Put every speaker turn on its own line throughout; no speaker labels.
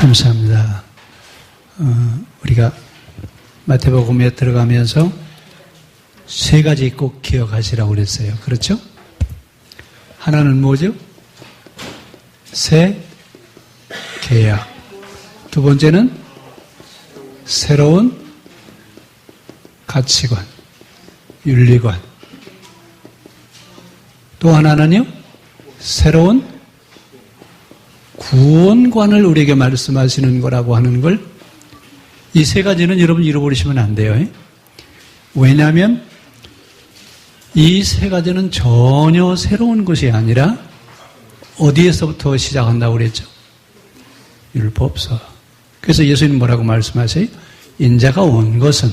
감사합니다. 우리가 마태복음에 들어가면서 세 가지 꼭 기억하시라고 그랬어요. 그렇죠? 하나는 뭐죠? 새 계약. 두 번째는 새로운 가치관, 윤리관. 또 하나는요, 새로운 구원관을 우리에게 말씀하시는 거라고 하는 걸, 이 세 가지는 여러분 잃어버리시면 안 돼요. 왜냐하면 이 세 가지는 전혀 새로운 것이 아니라 어디에서부터 시작한다고 그랬죠? 율법서. 그래서 예수님 뭐라고 말씀하세요? 인자가 온 것은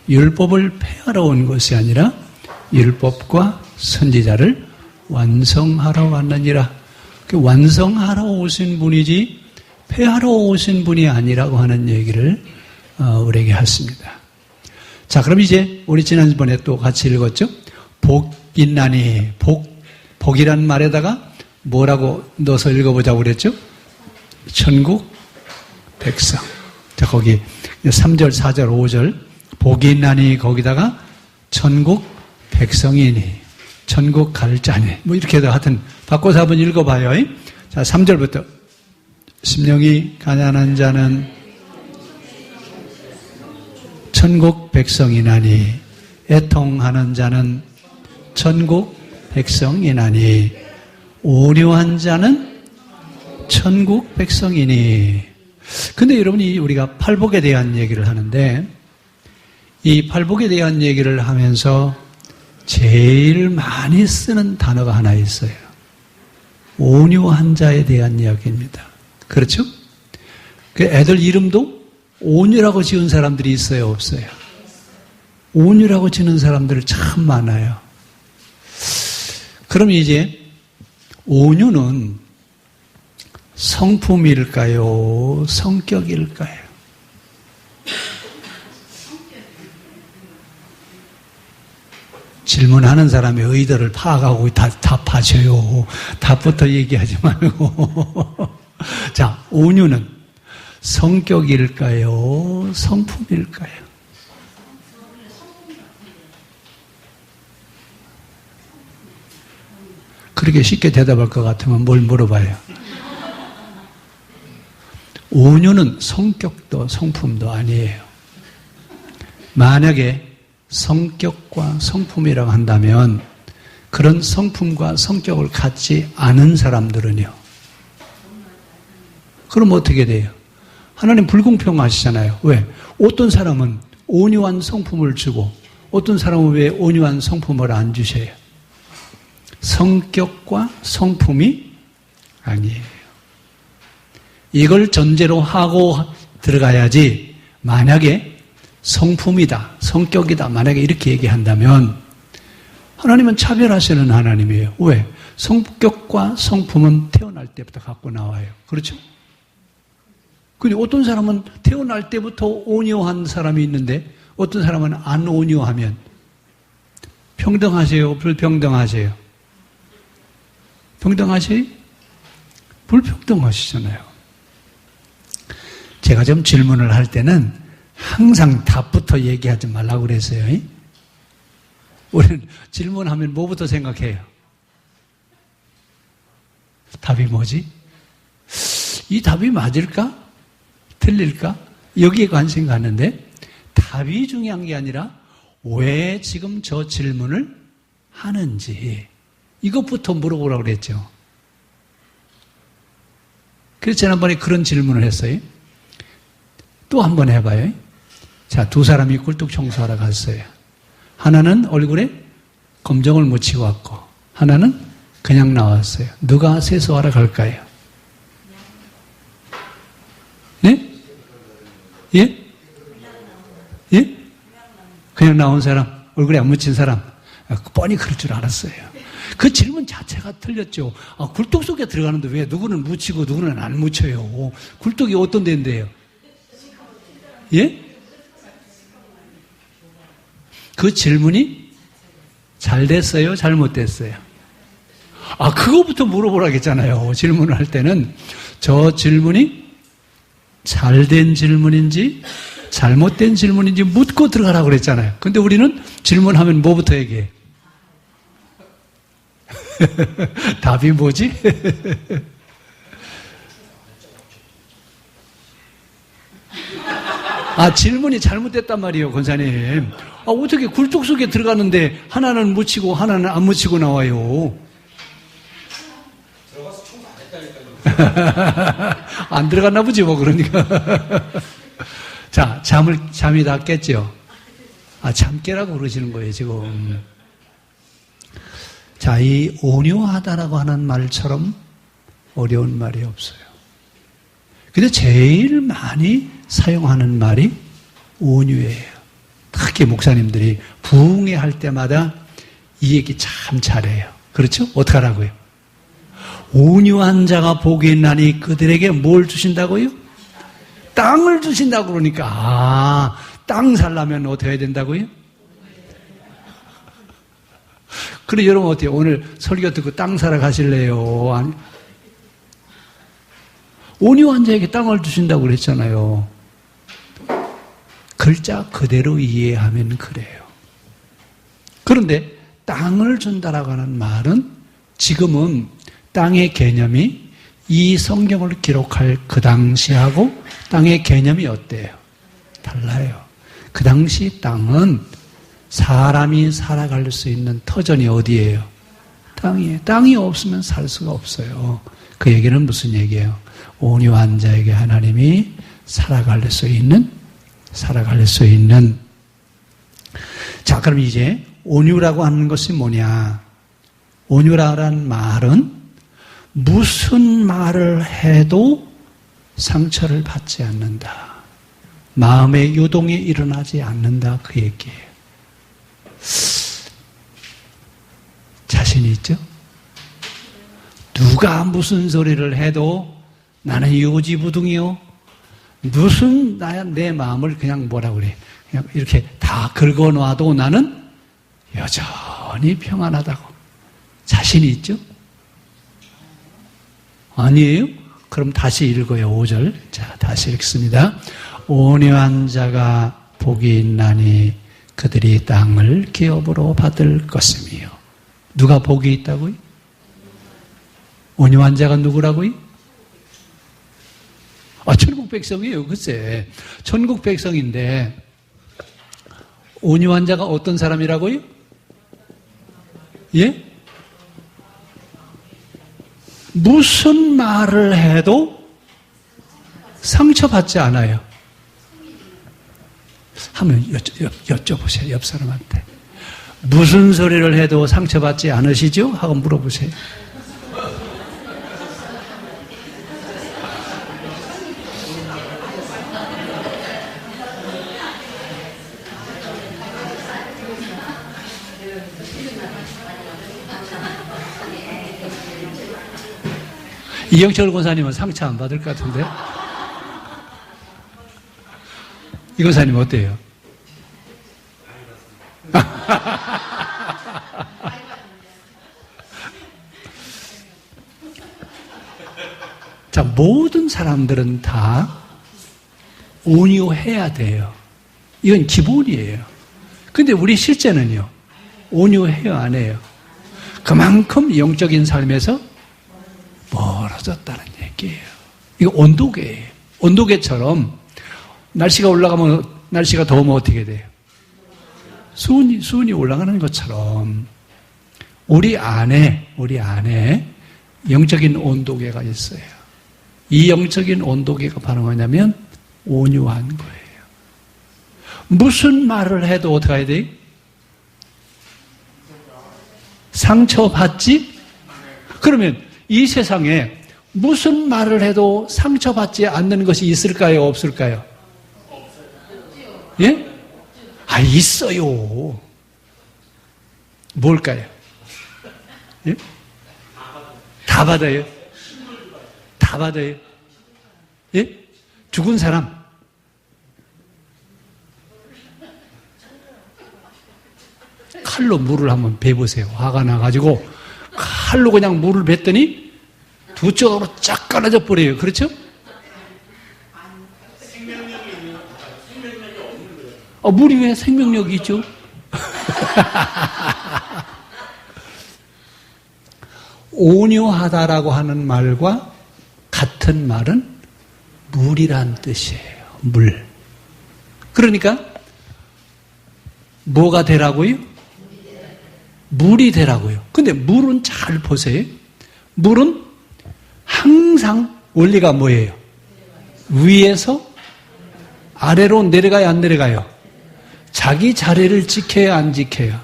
율법을 폐하러 온 것이 아니라 율법과 선지자를 완성하러 왔느니라. 완성하러 오신 분이지 폐하러 오신 분이 아니라고 하는 얘기를 우리에게 했습니다. 자, 그럼 이제 우리 지난번에 또 같이 읽었죠? 복있나니, 복이란 말에다가 뭐라고 넣어서 읽어보자고 그랬죠? 천국 백성. 자, 거기 3절, 4절, 5절 복이 있나니 거기다가 천국 백성이니 천국 갈 자니 뭐 이렇게 해서 하여튼 바꿔서 한번 읽어봐요. 자, 3절부터 심령이 가난한 자는 천국 백성이나니 애통하는 자는 천국 백성이나니 온유한 자는 천국 백성이니. 근데 여러분이 우리가 팔복에 대한 얘기를 하는데 이 팔복에 대한 얘기를 하면서 제일 많이 쓰는 단어가 하나 있어요. 온유한 자에 대한 이야기입니다. 그렇죠? 그 애들 이름도 온유라고 지은 사람들이 있어요, 없어요? 온유라고 지는 사람들 참 많아요. 그럼 이제 온유는 성품일까요? 성격일까요? 질문하는 사람의 의도를 파악하고 답하셔요. 답부터 얘기하지 말고. 자, 온유는 성격일까요? 성품일까요? 그렇게 쉽게 대답할 것 같으면 뭘 물어봐요? 온유는 성격도 성품도 아니에요. 만약에 성격과 성품이라고 한다면 그런 성품과 성격을 갖지 않은 사람들은요. 그럼 어떻게 돼요? 하나님 불공평하시잖아요. 왜? 어떤 사람은 온유한 성품을 주고 어떤 사람은 왜 온유한 성품을 안 주셔요? 성격과 성품이 아니에요. 이걸 전제로 하고 들어가야지. 만약에 성품이다, 성격이다, 만약에 이렇게 얘기한다면 하나님은 차별하시는 하나님이에요. 왜? 성격과 성품은 태어날 때부터 갖고 나와요. 그렇죠? 근데 어떤 사람은 태어날 때부터 온유한 사람이 있는데 어떤 사람은 안 온유하면 평등하세요? 불평등하세요? 평등하세요? 불평등하시잖아요. 제가 좀 질문을 할 때는 항상 답부터 얘기하지 말라고 그랬어요. 우리는 질문하면 뭐부터 생각해요? 답이 뭐지? 이 답이 맞을까? 틀릴까? 여기에 관심 갖는데 답이 중요한 게 아니라 왜 지금 저 질문을 하는지 이것부터 물어보라고 그랬죠. 그래서 지난번에 그런 질문을 했어요. 또 한 번 해봐요. 자, 두 사람이 굴뚝 청소하러 갔어요. 하나는 얼굴에 검정을 묻히고 왔고 하나는 그냥 나왔어요. 누가 세수하러 갈까요? 네? 예? 예? 그냥 나온 사람, 얼굴에 안 묻힌 사람. 뻔히 그럴 줄 알았어요. 그 질문 자체가 틀렸죠. 굴뚝 속에 들어가는데 왜 누구는 묻히고 누구는 안 묻혀요? 굴뚝이 어떤 데인데요? 예? 그 질문이 잘 됐어요? 잘못됐어요? 그거부터 물어보라고 했잖아요. 질문을 할 때는 저 질문이 잘된 질문인지 잘못된 질문인지 묻고 들어가라고 그랬잖아요. 근데 우리는 질문하면 뭐부터 얘기해? 답이 뭐지? 질문이 잘못됐단 말이에요, 권사님. 어떻게 굴뚝 속에 들어가는데 하나는 묻히고 하나는 안 묻히고 나와요.
들어가서 청소 안 했다니까요.
안 들어갔나 보지, 뭐, 그러니까. 자, 잠이 다 깼죠? 잠 깨라고 그러시는 거예요, 지금. 자, 이 온유하다라고 하는 말처럼 어려운 말이 없어요. 근데 제일 많이 사용하는 말이 온유예요. 특히 목사님들이 부흥회 할 때마다 이 얘기 참 잘해요. 그렇죠? 어떡하라고요? 온유한 자가 복이 있나니 그들에게 뭘 주신다고요? 땅을 주신다고 그러니까 땅 살려면 어떻게 해야 된다고요? 그래 여러분 어때요? 오늘 설교 듣고 땅 사러 가실래요? 아니, 온유한 자에게 땅을 주신다고 그랬잖아요. 글자 그대로 이해하면 그래요. 그런데 땅을 준다라고 하는 말은 지금은 땅의 개념이 이 성경을 기록할 그 당시하고 땅의 개념이 어때요? 달라요. 그 당시 땅은 사람이 살아갈 수 있는 터전이 어디예요? 땅이에요. 땅이 없으면 살 수가 없어요. 그 얘기는 무슨 얘기예요? 온유한 자에게 하나님이 살아갈 수 있는. 자, 그럼 이제 온유라고 하는 것이 뭐냐? 온유라는 말은 무슨 말을 해도 상처를 받지 않는다. 마음의 요동이 일어나지 않는다. 그 얘기예요. 자신이 있죠? 누가 무슨 소리를 해도 나는 요지부동이요. 무슨 내 마음을 그냥 뭐라 그래. 그냥 이렇게 다 긁어놔도 나는 여전히 평안하다고. 자신이 있죠? 아니에요? 그럼 다시 읽어요. 5절. 자, 다시 읽습니다. 온유한 자가 복이 있나니 그들이 땅을 기업으로 받을 것이며. 누가 복이 있다고요? 온유한 자가 누구라고요? 천국 백성이에요. 글쎄. 천국 백성인데 온유한 자가 어떤 사람이라고요? 예? 무슨 말을 해도 상처받지 않아요. 한번 여쭤보세요. 옆 사람한테. 무슨 소리를 해도 상처받지 않으시죠? 하고 물어보세요. 이영철 권사님은 상처 안 받을 것 같은데? 이 권사님 어때요? 자, 모든 사람들은 다 온유해야 돼요. 이건 기본이에요. 근데 우리 실제는요, 온유해요, 안 해요? 그만큼 영적인 삶에서 멀어졌다는 얘기예요. 이거 온도계예요. 온도계처럼 날씨가 올라가면, 날씨가 더우면 어떻게 돼요? 수온이 올라가는 것처럼 우리 안에 영적인 온도계가 있어요. 이 영적인 온도계가 바로 뭐냐면 온유한 거예요. 무슨 말을 해도 어떻게 해야 돼요? 상처받지? 그러면 이 세상에 무슨 말을 해도 상처받지 않는 것이 있을까요? 없을까요? 예? 있어요. 뭘까요? 예? 다 받아요. 다 받아요. 예? 죽은 사람. 칼로 물을 한번 베보세요. 화가 나가지고 칼로 그냥 물을 뱉더니 두 쪽으로 쫙 갈라져 버려요. 그렇죠? 물이 왜 생명력이 있죠? 온유하다라고 하는 말과 같은 말은 물이란 뜻이에요. 물. 그러니까 뭐가 되라고요? 물이 되라고요. 근데 물은 잘 보세요. 물은 항상 원리가 뭐예요? 위에서 아래로 내려가요, 안 내려가요? 자기 자리를 지켜야, 안 지켜요?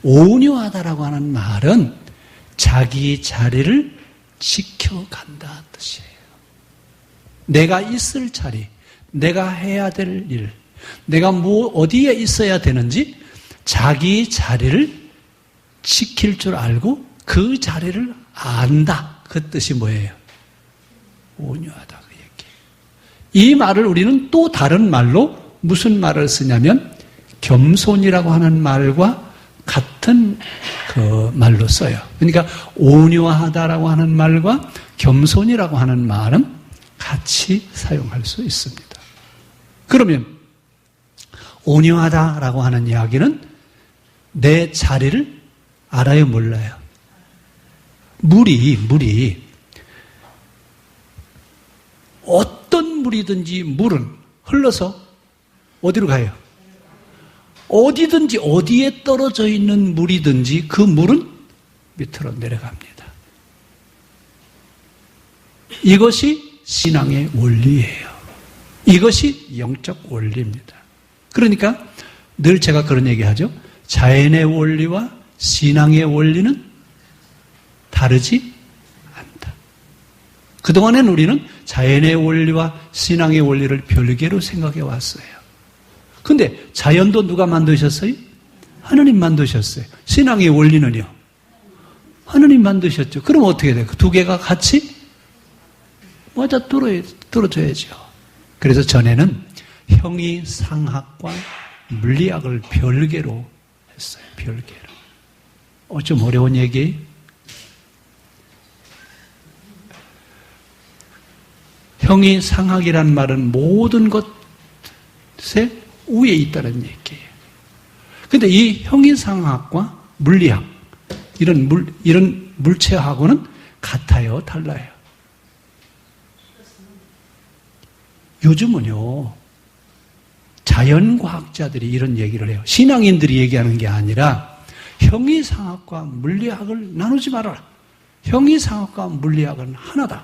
온유하다라고 하는 말은 자기 자리를 지켜간다 뜻이에요. 내가 있을 자리, 내가 해야 될 일, 내가 어디에 있어야 되는지 자기 자리를 지킬 줄 알고 그 자리를 안다. 그 뜻이 뭐예요? 온유하다 그 얘기예요. 이 말을 우리는 또 다른 말로 무슨 말을 쓰냐면 겸손이라고 하는 말과 같은 그 말로 써요. 그러니까 온유하다라고 하는 말과 겸손이라고 하는 말은 같이 사용할 수 있습니다. 그러면 온유하다라고 하는 이야기는 내 자리를 알아요, 몰라요? 물이 어떤 물이든지 물은 흘러서 어디로 가요? 어디든지 어디에 떨어져 있는 물이든지 그 물은 밑으로 내려갑니다. 이것이 신앙의 원리예요. 이것이 영적 원리입니다. 그러니까 늘 제가 그런 얘기하죠. 자연의 원리와 신앙의 원리는 다르지 않다. 그동안엔 우리는 자연의 원리와 신앙의 원리를 별개로 생각해 왔어요. 근데 자연도 누가 만드셨어요? 하느님 만드셨어요. 신앙의 원리는요? 하느님 만드셨죠. 그럼 어떻게 돼요? 그 두 개가 같이 맞아 떨어져야죠. 그래서 전에는 형이상학과 물리학을 별개로 했어요. 별개로. 좀 어려운 얘기. 형이상학이란 말은 모든 것에 위에 있다는 얘기예요. 그런데 이 형이상학과 물리학, 이런 물체하고는 같아요, 달라요? 요즘은요, 자연과학자들이 이런 얘기를 해요. 신앙인들이 얘기하는 게 아니라 형이상학과 물리학을 나누지 말아라. 형이상학과 물리학은 하나다.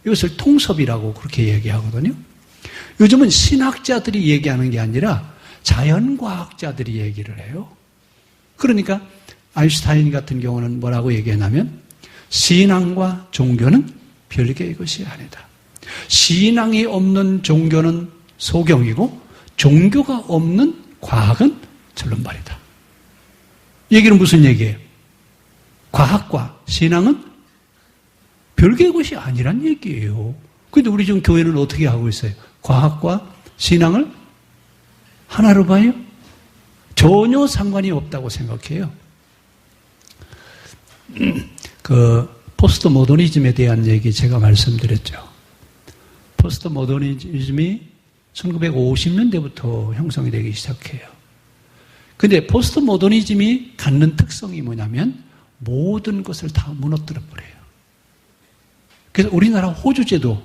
이것을 통섭이라고 그렇게 얘기하거든요. 요즘은 신학자들이 얘기하는 게 아니라 자연과학자들이 얘기를 해요. 그러니까 아인슈타인 같은 경우는 뭐라고 얘기하냐면 신앙과 종교는 별개의 것이 아니다. 신앙이 없는 종교는 소경이고 종교가 없는 과학은 절름발이다. 얘기는 무슨 얘기예요? 과학과 신앙은 별개의 것이 아니란 얘기예요. 그런데 우리 지금 교회는 어떻게 하고 있어요? 과학과 신앙을 하나로 봐요? 전혀 상관이 없다고 생각해요. 그 포스트 모더니즘에 대한 얘기 제가 말씀드렸죠. 포스트 모더니즘이 1950년대부터 형성이 되기 시작해요. 근데 포스트 모더니즘이 갖는 특성이 뭐냐면 모든 것을 다 무너뜨려 버려요. 그래서 우리나라 호주제도,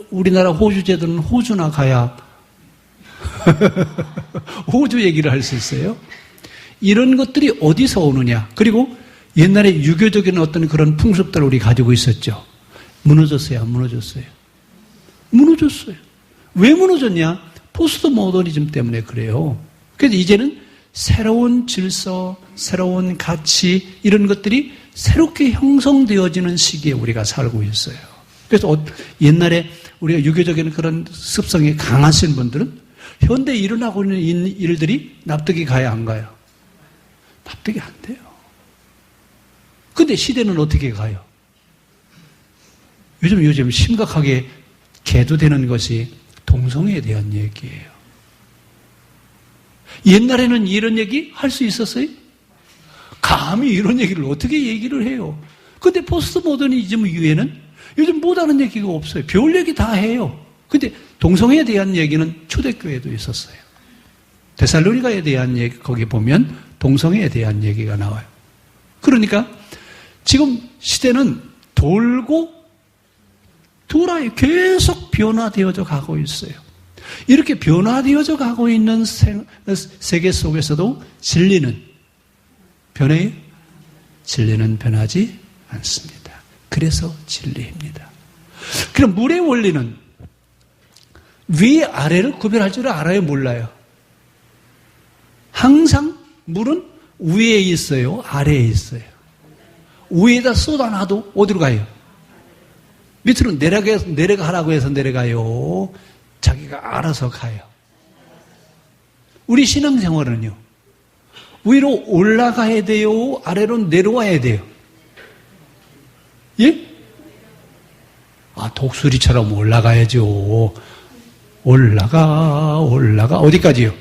우리나라 호주제도는 호주나 가야 호주 얘기를 할 수 있어요. 이런 것들이 어디서 오느냐. 그리고 옛날에 유교적인 어떤 그런 풍습들을 우리 가지고 있었죠. 무너졌어요, 안 무너졌어요? 무너졌어요. 왜 무너졌냐? 포스트 모더니즘 때문에 그래요. 그래서 이제는 새로운 질서, 새로운 가치 이런 것들이 새롭게 형성되어지는 시기에 우리가 살고 있어요. 그래서 옛날에 우리가 유교적인 그런 습성이 강하신 분들은 현대에 일어나고 있는 일들이 납득이 가야 안 가요? 납득이 안 돼요. 근데 시대는 어떻게 가요? 요즘 심각하게 개도되는 것이 동성애에 대한 얘기예요. 옛날에는 이런 얘기 할 수 있었어요? 감히 이런 얘기를 어떻게 얘기를 해요? 근데 포스트 모더니즘 이후에는 요즘 못하는 얘기가 없어요. 별 얘기 다 해요. 근데 동성애에 대한 얘기는 초대교회에도 있었어요. 데살로니가에 대한 얘기, 거기 보면 동성애에 대한 얘기가 나와요. 그러니까 지금 시대는 돌고 돌아요. 계속 변화되어져 가고 있어요. 이렇게 변화되어져 가고 있는 세계 속에서도 진리는 변해요? 진리는 변하지 않습니다. 그래서 진리입니다. 그럼 물의 원리는 위, 아래를 구별할 줄 알아요? 몰라요? 항상 물은 위에 있어요? 아래에 있어요? 위에다 쏟아놔도 어디로 가요? 밑으로 내려가라고 해서 내려가요? 자기가 알아서 가요? 우리 신앙생활은요? 위로 올라가야 돼요? 아래로 내려와야 돼요? 예? 독수리처럼 올라가야죠. 올라가. 어디까지요?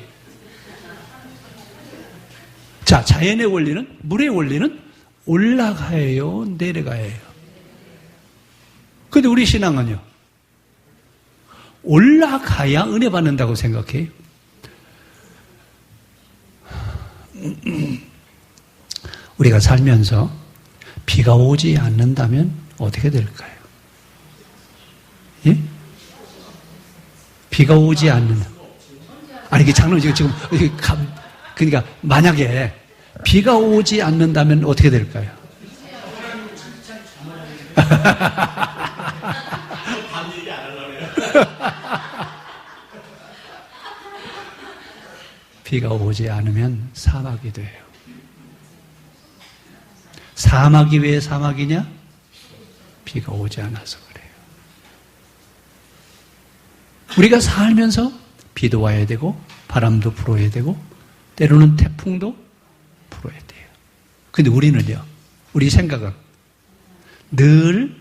자, 자연의 원리는, 물의 원리는 올라가요, 내려가요. 근데 우리 신앙은요, 올라가야 은혜 받는다고 생각해요. 우리가 살면서 비가 오지 않는다면 어떻게 될까요? 예? 비가 오지 않는다. 아니, 이게 장난이죠. 지금, 그러니까, 만약에 비가 오지 않는다면 어떻게 될까요? 비가 오지 않으면 사막이 돼요. 사막이 왜 사막이냐? 비가 오지 않아서 그래요. 우리가 살면서 비도 와야 되고 바람도 불어야 되고 때로는 태풍도 불어야 돼요. 근데 우리는요, 우리 생각은 늘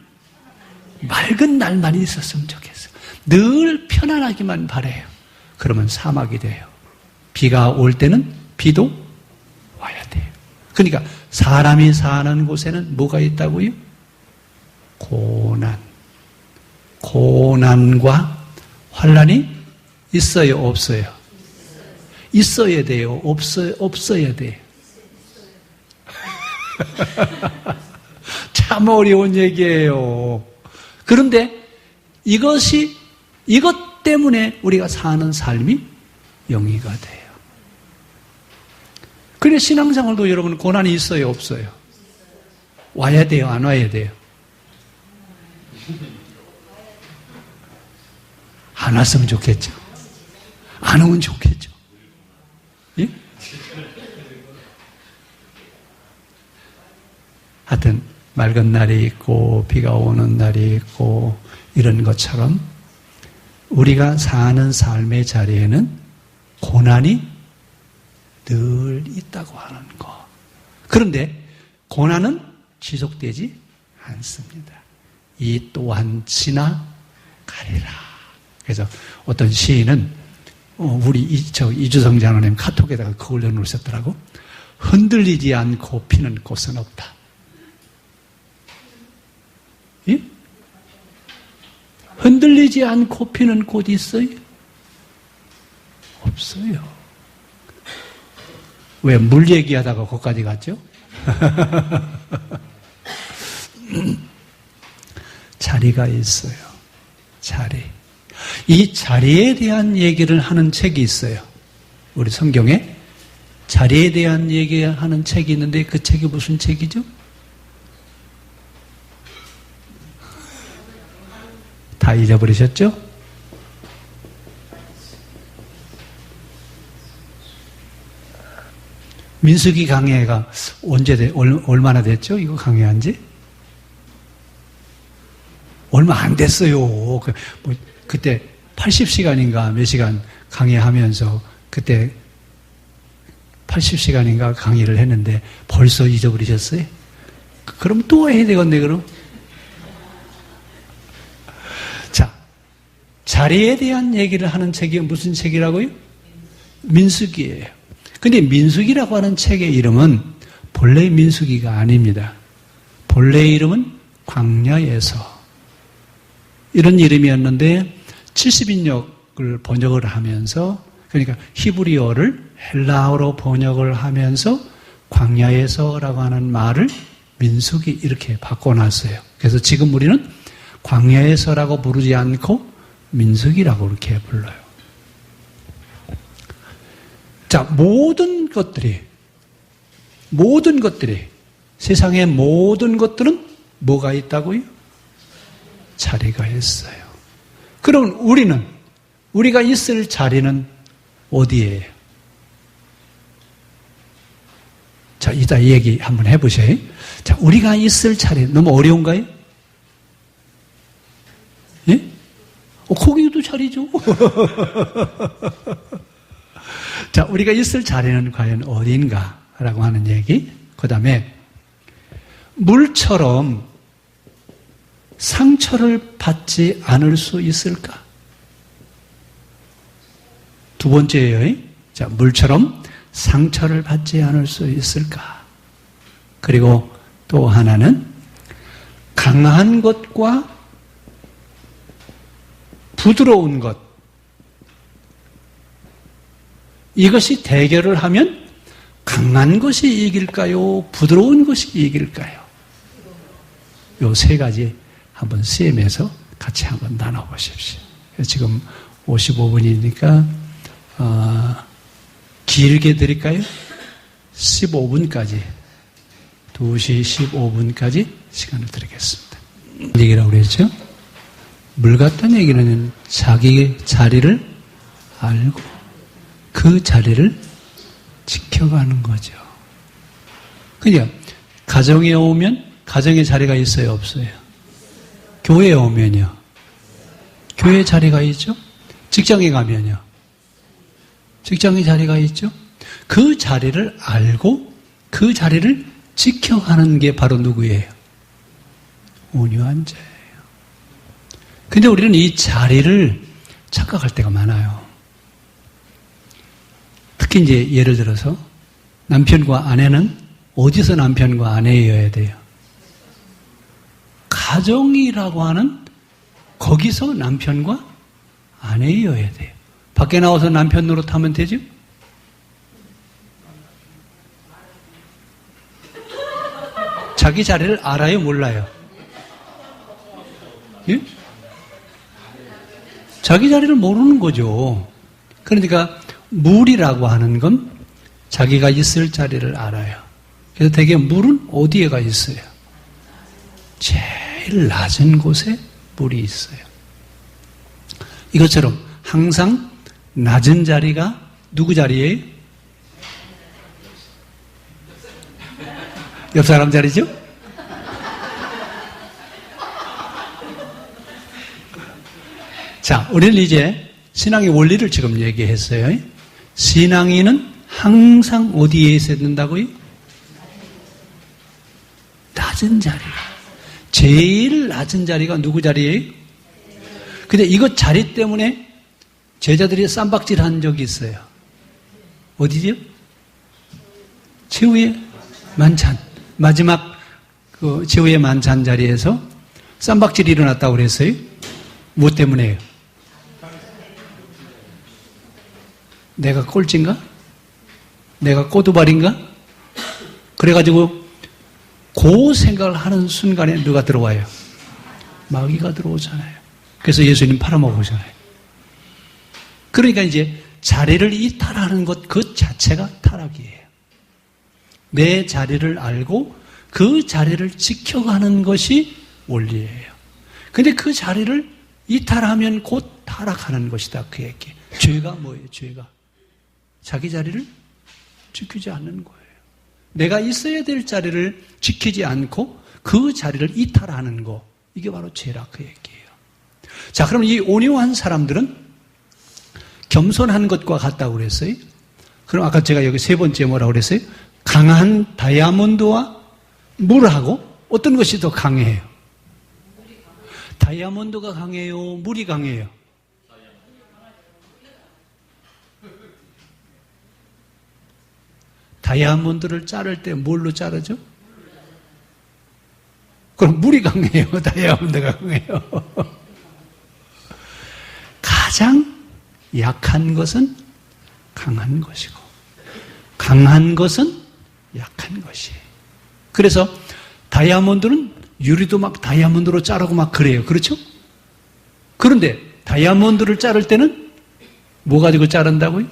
맑은 날만 있었으면 좋겠어요. 늘 편안하기만 바라요. 그러면 사막이 돼요. 비가 올 때는 비도 와야 돼요. 그러니까 사람이 사는 곳에는 뭐가 있다고요? 고난과 환난이 있어요, 없어요? 있어야 돼요, 없어야 돼요? 참 어려운 얘기예요. 그런데 이것 때문에 우리가 사는 삶이 영위가 돼요. 그래, 신앙생활도 여러분 고난이 있어요, 없어요? 와야 돼요, 안 와야 돼요? 안 왔으면 좋겠죠. 안 오면 좋겠죠. 예? 하여튼 맑은 날이 있고 비가 오는 날이 있고 이런 것처럼 우리가 사는 삶의 자리에는 고난이 늘 있다고 하는 거. 그런데 고난은 지속되지 않습니다. 이 또한 지나가리라. 그래서 어떤 시인은 우리 이주성 장로님 카톡에다가 그걸 넣어놓으셨더라고. 흔들리지 않고 피는 꽃은 없다. 예? 흔들리지 않고 피는 꽃이 있어요? 없어요. 왜 물 얘기하다가 거기까지 갔죠? 자리가 있어요. 자리. 이 자리에 대한 얘기를 하는 책이 있어요. 우리 성경에 자리에 대한 얘기하는 책이 있는데 그 책이 무슨 책이죠? 다 잊어버리셨죠? 민수기 강해가 얼마나 됐죠? 이거 강해한 지? 얼마 안 됐어요. 그때 80시간인가 몇 시간 강의하면서 그때 80시간인가 강의를 했는데 벌써 잊어버리셨어요? 그럼 또 해야 되겠네, 그럼? 자, 자리에 대한 얘기를 하는 책이 무슨 책이라고요? 민수기예요. 근데 민수기라고 하는 책의 이름은 본래 민수기가 아닙니다. 본래 이름은 광야에서 이런 이름이었는데 70인역을 번역을 하면서 그러니까 히브리어를 헬라어로 번역을 하면서 광야에서라고 하는 말을 민수기 이렇게 바꿔놨어요. 그래서 지금 우리는 광야에서라고 부르지 않고 민수기라고 이렇게 불러요. 자, 모든 것들이 세상의 모든 것들은 뭐가 있다고요? 자리가 있어요. 그럼 우리가 있을 자리는 어디예요? 자, 이따 얘기 한번 해보세요. 자, 우리가 있을 자리 너무 어려운가요? 예? 거기도 자리죠. 자, 우리가 있을 자리는 과연 어디인가라고 하는 얘기. 그 다음에 물처럼 상처를 받지 않을 수 있을까? 두 번째예요. 자, 물처럼 상처를 받지 않을 수 있을까? 그리고 또 하나는 강한 것과 부드러운 것. 이것이 대결을 하면 강한 것이 이길까요? 부드러운 것이 이길까요? 요 세 가지 한번 CM에서 같이 한번 나눠보십시오. 지금 55분이니까 길게 드릴까요? 15분까지 2시 15분까지 시간을 드리겠습니다. 얘기라고 그랬죠? 물 같다는 얘기는 자기 자리를 알고 그 자리를 지켜가는 거죠. 그냥 가정에 오면 가정의 자리가 있어요, 없어요? 교회에 오면요. 교회 자리가 있죠? 직장에 가면요. 직장의 자리가 있죠? 그 자리를 알고 그 자리를 지켜가는 게 바로 누구예요? 온유한 자예요. 근데 우리는 이 자리를 착각할 때가 많아요. 특히 이제 예를 들어서 남편과 아내는 어디서 남편과 아내여야 돼요? 가정이라고 하는 거기서 남편과 아내여야 돼요. 밖에 나와서 남편 노릇하면 되죠? 자기 자리를 알아요, 몰라요? 예? 자기 자리를 모르는 거죠. 그러니까 물이라고 하는 건 자기가 있을 자리를 알아요. 그래서 대개 물은 어디에가 있어요? 제일 낮은 곳에 물이 있어요. 이것처럼 항상 낮은 자리가 누구 자리예요? 옆 사람 자리죠? 자, 우리는 이제 신앙의 원리를 지금 얘기했어요. 신앙인은 항상 어디에 있어야 된다고요? 낮은 자리가. 제일 낮은 자리가 누구 자리예요? 근데 이것 자리 때문에 제자들이 쌈박질 한 적이 있어요. 어디죠? 최후의 만찬. 마지막 그 최후의 만찬 자리에서 쌈박질이 일어났다고 그랬어요. 무엇 때문에요? 내가 꼴찌인가? 내가 꼬두발인가? 그래가지고 그 생각을 하는 순간에 누가 들어와요? 마귀가 들어오잖아요. 그래서 예수님 팔아먹으잖아요. 그러니까 이제 자리를 이탈하는 것 그 자체가 타락이에요. 내 자리를 알고 그 자리를 지켜가는 것이 원리예요. 근데 그 자리를 이탈하면 곧 타락하는 것이다. 그 얘기. 죄가 뭐예요? 죄가. 자기 자리를 지키지 않는 거예요. 내가 있어야 될 자리를 지키지 않고 그 자리를 이탈하는 거. 이게 바로 죄라 그 얘기예요. 자, 그럼 이 온유한 사람들은 겸손한 것과 같다고 그랬어요. 그럼 아까 제가 여기 세 번째 뭐라고 그랬어요? 강한 다이아몬드와 물하고 어떤 것이 더 강해요? 다이아몬드가 강해요? 물이 강해요? 다이아몬드를 자를 때 뭘로 자르죠? 그럼 물이 강해요? 다이아몬드가 강해요? 가장 약한 것은 강한 것이고 강한 것은 약한 것이에요. 그래서 다이아몬드는 유리도 막 다이아몬드로 자르고 막 그래요. 그렇죠? 그런데 다이아몬드를 자를 때는 뭐 가지고 자른다고요?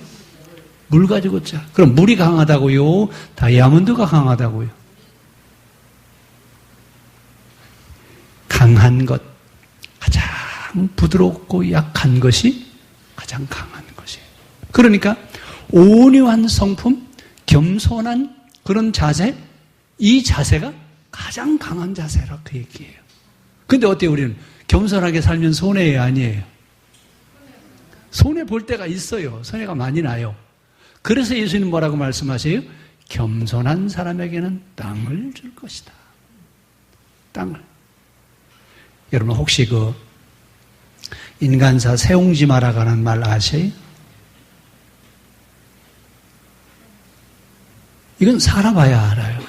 물 가지고 자르. 그럼 물이 강하다고요? 다이아몬드가 강하다고요? 강한 것, 가장 부드럽고 약한 것이 가장 강한 것이에요. 그러니까 온유한 성품, 겸손한 그런 자세, 이 자세가 가장 강한 자세라 그 얘기예요. 근데 어때요? 우리는 겸손하게 살면 손해예요, 아니에요? 손해 볼 때가 있어요. 손해가 많이 나요. 그래서 예수님 뭐라고 말씀하세요? 겸손한 사람에게는 땅을 줄 것이다. 땅을. 여러분 혹시 그 인간사 세옹지마라고 말 아세요? 이건 살아봐야 알아요.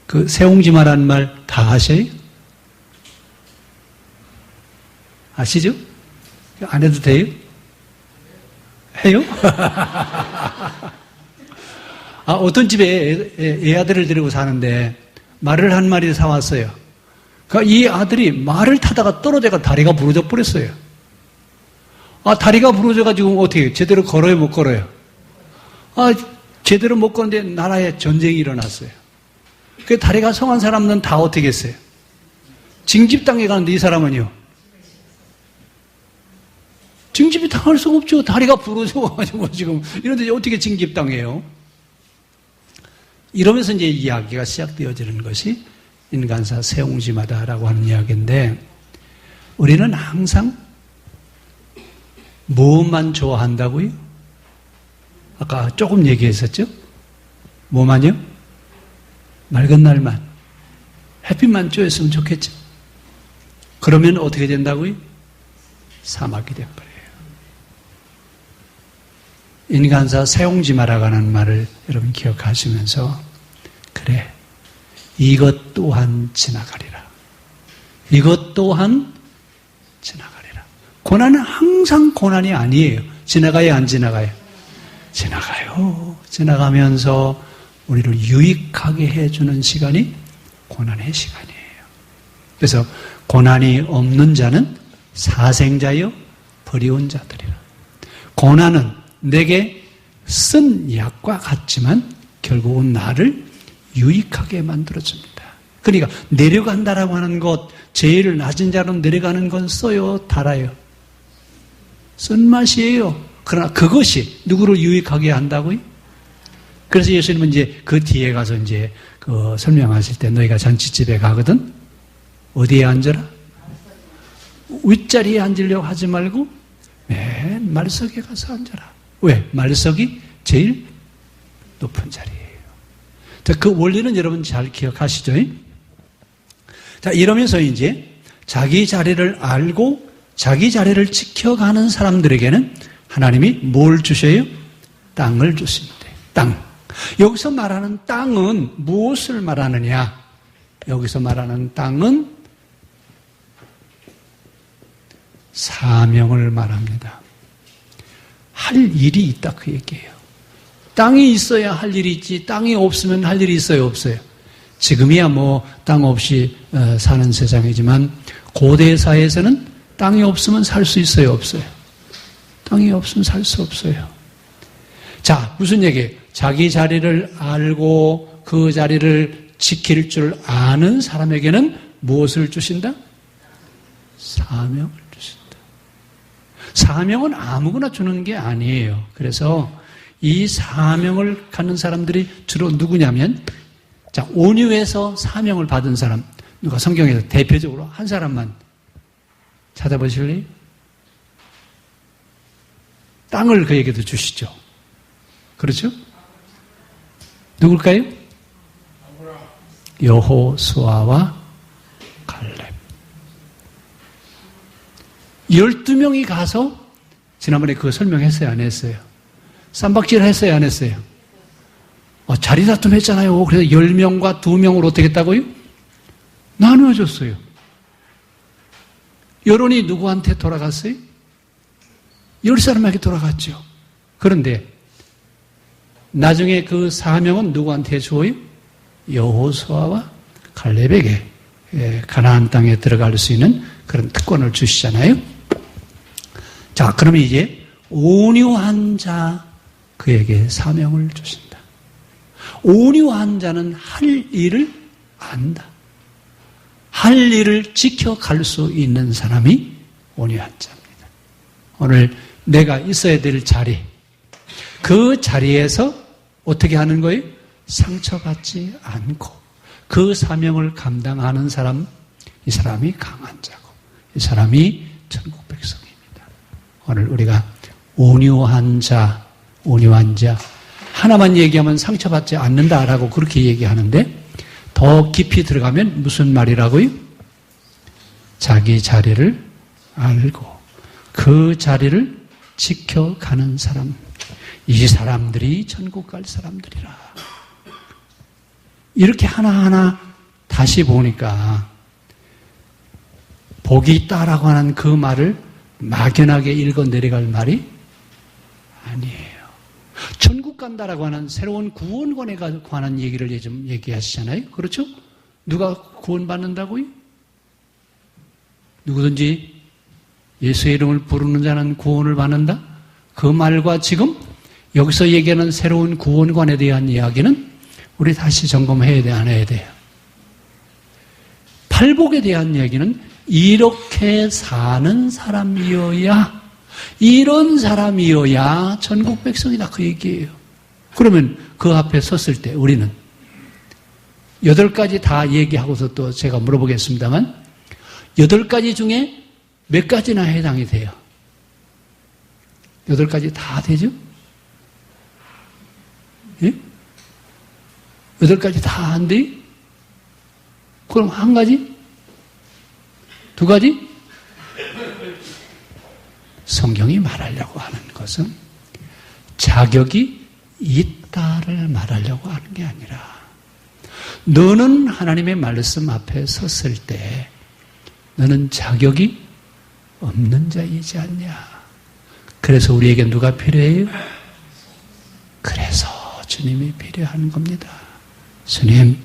그 세옹지마라는 말 다 아세요? 아시죠? 안 해도 돼요? 해요? 어떤 집에 애 아들을 데리고 사는데 말을 한 마리 사왔어요. 그러니까 이 아들이 말을 타다가 떨어져가 다리가 부러져 버렸어요. 다리가 부러져가지고 어떻게 해요? 제대로 걸어요, 못 걸어요? 제대로 못 걷는데 나라에 전쟁이 일어났어요. 그 다리가 성한 사람은 다 어떻게 했어요? 징집당해 가는데 이 사람은요? 징집이 당할 수가 없죠. 다리가 부러져가지고 지금 이런데 어떻게 징집당해요? 이러면서 이제 이야기가 시작되어지는 것이 인간사 세옹지마다라고 하는 이야기인데 우리는 항상 무엇만 좋아한다고요? 아까 조금 얘기했었죠? 뭐만요? 맑은 날만 햇빛만 쬐었으면 좋겠죠? 그러면 어떻게 된다고요? 사막이 돼버려요. 인간사 세옹지마라고 하는 말을 여러분 기억하시면서 그래 이것 또한 지나가리라. 이것 또한 지나가리라. 고난은 항상 고난이 아니에요. 지나가요, 안 지나가요? 지나가요. 지나가면서 우리를 유익하게 해주는 시간이 고난의 시간이에요. 그래서 고난이 없는 자는 사생자여 버리운 자들이라. 고난은 내게 쓴 약과 같지만 결국은 나를 유익하게 만들어줍니다. 그러니까 내려간다라고 하는 것, 제일 낮은 자로 내려가는 건 써요, 달아요? 쓴맛이에요. 그러나 그것이 누구를 유익하게 한다고요? 그래서 예수님은 이제 그 뒤에 가서 이제 그 설명하실 때 너희가 잔치집에 가거든 어디에 앉아라? 윗자리에 앉으려고 하지 말고 맨 말석에 가서 앉아라. 왜? 말석이 제일 높은 자리예요. 자, 그 원리는 여러분 잘 기억하시죠? 자, 이러면서 이제 자기 자리를 알고 자기 자리를 지켜가는 사람들에게는 하나님이 뭘 주셔요? 땅을 주십니다. 땅. 여기서 말하는 땅은 무엇을 말하느냐? 여기서 말하는 땅은 사명을 말합니다. 할 일이 있다 그 얘기예요. 땅이 있어야 할 일이 있지 땅이 없으면 할 일이 있어요, 없어요? 지금이야 뭐 땅 없이 사는 세상이지만 고대 사회에서는 땅이 없으면 살 수 있어요, 없어요? 땅이 없으면 살 수 없어요. 자, 무슨 얘기예요? 자기 자리를 알고 그 자리를 지킬 줄 아는 사람에게는 무엇을 주신다? 사명을 주신다. 사명은 아무거나 주는 게 아니에요. 그래서 이 사명을 갖는 사람들이 주로 누구냐면, 자, 온유에서 사명을 받은 사람, 누가 성경에서 대표적으로 한 사람만 찾아보실래요? 땅을 그에게도 주시죠. 그렇죠? 누굴까요? 여호수아와 갈렙. 12명이 가서 지난번에 그거 설명했어요, 안 했어요? 쌈박질 했어요, 안 했어요? 자리 다툼 했잖아요. 그래서 10명과 2명으로 어떻게 했다고요? 나누어줬어요. 여론이 누구한테 돌아갔어요? 열사람에게 돌아갔죠. 그런데 나중에 그 사명은 누구한테 주어요? 여호수아와 갈렙에게 가나안 땅에 들어갈 수 있는 그런 특권을 주시잖아요. 자, 그러면 이제 온유한 자 그에게 사명을 주신다. 온유한 자는 할 일을 안다. 할 일을 지켜갈 수 있는 사람이 온유한 자입니다. 오늘 내가 있어야 될 자리, 그 자리에서 어떻게 하는 거예요? 상처받지 않고 그 사명을 감당하는 사람, 이 사람이 강한 자고 이 사람이 천국 백성입니다. 오늘 우리가 온유한 자, 하나만 얘기하면 상처받지 않는다라고 그렇게 얘기하는데 더 깊이 들어가면 무슨 말이라고요? 자기 자리를 알고 그 자리를 지켜가는 사람, 이 사람들이 천국 갈 사람들이라. 이렇게 하나하나 다시 보니까 복이 있다라고 하는 그 말을 막연하게 읽어 내려갈 말이 아니에요. 천국 간다라고 하는 새로운 구원권에 관한 얘기를 요즘 얘기하시잖아요. 그렇죠? 누가 구원받는다고요? 누구든지 예수의 이름을 부르는 자는 구원을 받는다? 그 말과 지금 여기서 얘기하는 새로운 구원관에 대한 이야기는 우리 다시 점검해야 돼, 안 해야 돼요? 팔복에 대한 얘기는 이렇게 사는 사람이어야, 이런 사람이어야 전국 백성이다, 그 얘기예요. 그러면 그 앞에 섰을 때 우리는 8가지 다 얘기하고서 또 제가 물어보겠습니다만 8가지 중에 몇 가지나 해당이 돼요? 8가지 다 되죠? 예? 8가지 다 안 돼요? 그럼 한 가지? 2가지? 성경이 말하려고 하는 것은 자격이 있다를 말하려고 하는 게 아니라 너는 하나님의 말씀 앞에 섰을 때 너는 자격이 없는 자이지 않냐. 그래서 우리에게 누가 필요해요? 그래서 주님이 필요한 겁니다. 주님,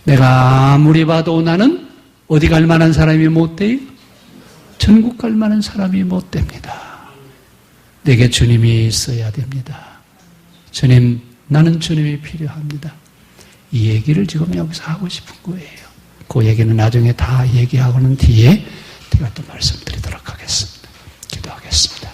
내가 아무리 봐도 나는 어디 갈 만한 사람이 못 돼요? 천국 갈 만한 사람이 못 됩니다. 내게 주님이 있어야 됩니다. 주님, 나는 주님이 필요합니다. 이 얘기를 지금 여기서 하고 싶은 거예요. 그 얘기는 나중에 다 얘기하고는 뒤에 제가 또 말씀드리도록 하겠습니다. 기도하겠습니다.